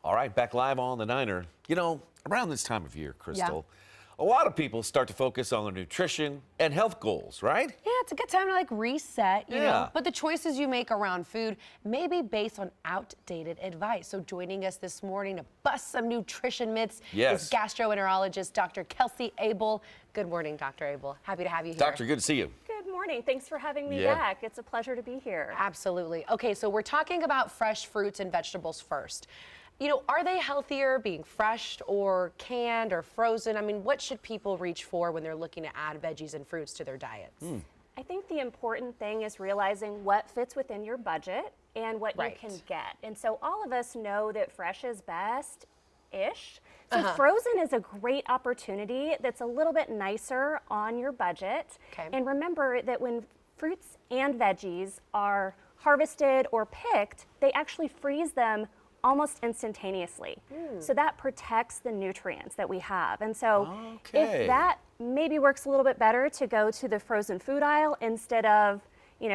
All right, back live on the Niner. You know, around this time of year, Crystal, a lot of people start to focus on their nutrition and health goals, right? Yeah, it's a good time to like reset, you Yeah. know. But the choices you make around food may be based on outdated advice. So joining us this morning to bust some nutrition myths Yes. is gastroenterologist Dr. Kelsey Abel. Good morning, Dr. Abel. Happy to have you here. Doctor, good to see you. Good morning. Thanks for having me Yeah. back. It's a pleasure to be here. Absolutely. Okay, so we're talking about fresh fruits and vegetables first. You know, are they healthier being fresh or canned or frozen? I mean, what should people reach for when they're looking to add veggies and fruits to their diets? I think the important thing is realizing what fits within your budget and what Right. you can get. And so all of us know that fresh is best-ish. So frozen is a great opportunity that's a little bit nicer on your budget. Okay. And remember that when fruits and veggies are harvested or picked, they actually freeze them almost instantaneously. So that protects the nutrients that we have. And so Okay. if that maybe works a little bit better to go to the frozen food aisle instead of,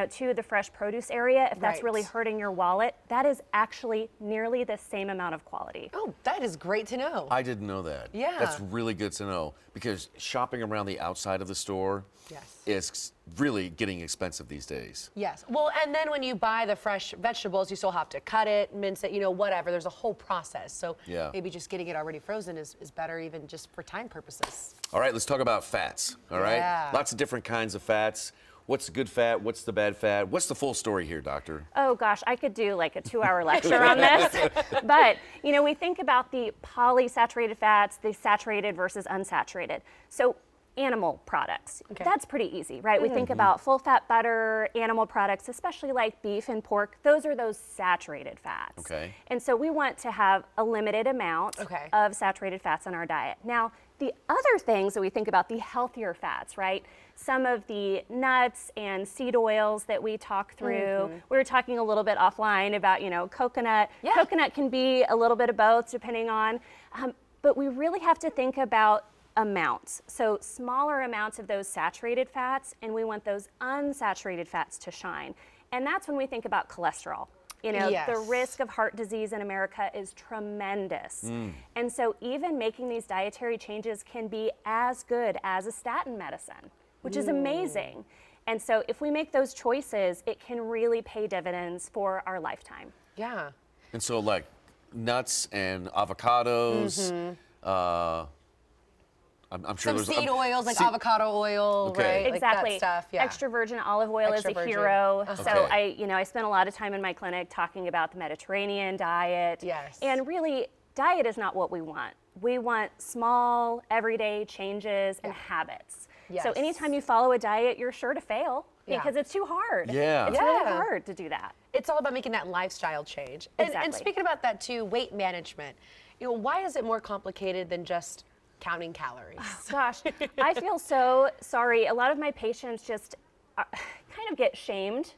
to the fresh produce area, if that's really Right. hurting your wallet, that is actually nearly the same amount of quality. Oh, that is great to know. I didn't know that. Yeah. That's really good to know because shopping around the outside of the store Yes. is really getting expensive these days. Yes. Well, and then when you buy the fresh vegetables, you still have to cut it, mince it, whatever. There's a whole process. So Yeah. maybe just getting it already frozen is better even just for time purposes. All right, let's talk about fats. All right, Yeah. lots of different kinds of fats. What's the good fat? What's the bad fat? What's the full story here, doctor? Oh gosh, I could do like a 2-hour lecture on this. But, we think about the polysaturated fats, the saturated versus unsaturated. So animal products, Okay. that's pretty easy, right? We think about full fat butter, animal products, especially like beef and pork. Those are those saturated fats. Okay. And so we want to have a limited amount Okay. of saturated fats in our diet. Now, the other things that we think about, the healthier fats, right? Some of the nuts and seed oils that we talk through. We were talking a little bit offline about, coconut. Yeah. Coconut can be a little bit of both depending on, but we really have to think about amounts. So smaller amounts of those saturated fats, and we want those unsaturated fats to shine. And that's when we think about cholesterol. Yes. The risk of heart disease in America is tremendous. And so even making these dietary changes can be as good as a statin medicine, which is amazing. And so if we make those choices, it can really pay dividends for our lifetime. Yeah. And so, like nuts and avocados. I'm sure Some there's seed oils like seed- avocado oil, Okay. right? Exactly. Like that stuff. Yeah. Extra virgin olive oil Extra is a virgin. hero. Uh-huh. So Okay. I spent a lot of time in my clinic talking about the Mediterranean diet. Yes. And really, diet is not what we want. We want small, everyday changes and habits. So Yes. anytime you follow a diet, you're sure to fail Yeah. because it's too hard. Yeah. It's really Yeah. hard to do that. It's all about making that lifestyle change. And Exactly. speaking about that too, weight management. Why is it more complicated than just counting calories? Gosh, I feel so sorry. A lot of my patients just kind of get shamed,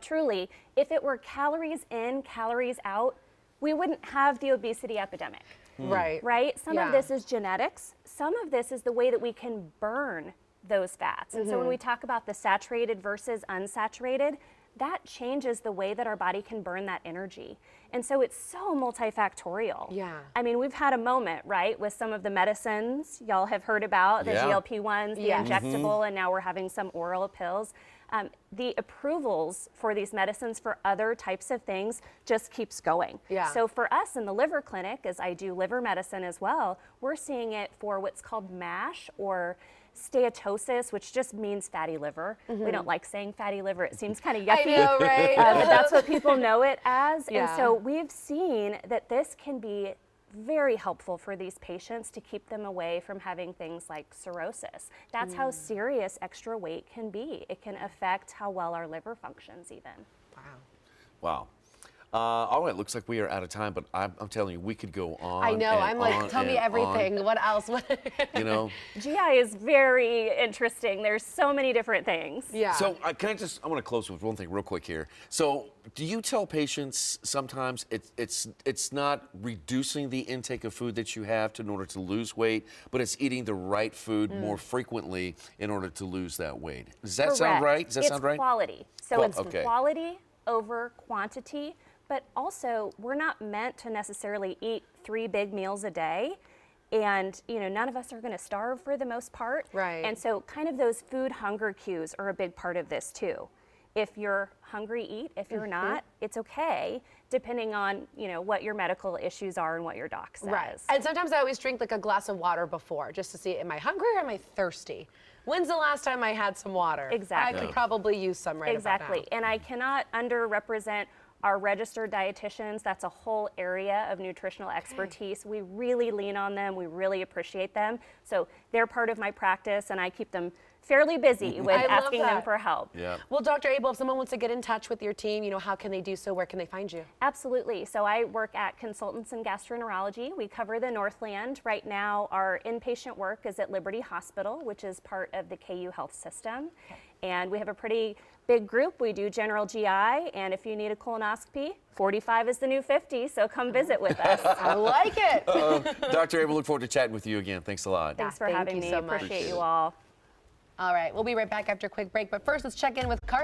truly. If it were calories in, calories out, we wouldn't have the obesity epidemic, Right. right? Some Yeah. of this is genetics. Some of this is the way that we can burn those fats. And so when we talk about the saturated versus unsaturated, that changes the way that our body can burn that energy. And so it's so multifactorial. Yeah. I mean, we've had a moment, right, with some of the medicines y'all have heard about, the Yeah. GLP-1s, the Yes. injectable, and now we're having some oral pills. The approvals for these medicines for other types of things just keeps going. Yeah. So for us in the liver clinic, as I do liver medicine as well, we're seeing it for what's called MASH or steatosis, which just means fatty liver. We don't like saying fatty liver. It seems kind of yucky. I know, right? But that's what people know it as. Yeah. And so we've seen that this can be very helpful for these patients to keep them away from having things like cirrhosis. That's how serious extra weight can be. It can affect how well our liver functions even. Wow. All right, looks like we are out of time, but I'm telling you, we could go on. I know. and I'm like, on tell me and everything. on, What else? GI is very interesting. There's so many different things. Yeah. So I want to close with one thing real quick here. So do you tell patients sometimes it's not reducing the intake of food that you have in order to lose weight, but it's eating the right food more frequently in order to lose that weight? Does that sound Correct. right? Does that sound right? It's quality. So it's Okay. quality over quantity. but also we're not meant to necessarily eat 3 big meals a day. And, none of us are going to starve for the most part. Right. And so kind of those food hunger cues are a big part of this too. If you're hungry, eat. If you're not, it's okay, depending on, what your medical issues are and what your doc says. Right. And sometimes I always drink like a glass of water before just to see, am I hungry or am I thirsty? When's the last time I had some water? Exactly. I could probably use some right about now. Exactly. And I cannot underrepresent our registered dietitians. That's a whole area of nutritional expertise. We really lean on them. We really appreciate them. So they're part of my practice, and I keep them fairly busy with I love asking them that. for help. Yeah. Well, Dr. Abel, if someone wants to get in touch with your team, how can they do so? Where can they find you? Absolutely. So I work at Consultants in Gastroenterology. We cover the Northland. Right now, our inpatient work is at Liberty Hospital, which is part of the KU Health System. And we have a pretty big group. We do general GI, and if you need a colonoscopy, 45 is the new 50, so come visit with us. I like it. Dr. Abel, look forward to chatting with you again. Thanks a lot. Thanks for thank having you me. so much. Appreciate you all. All right, we'll be right back after a quick break. But first, let's check in with Carly.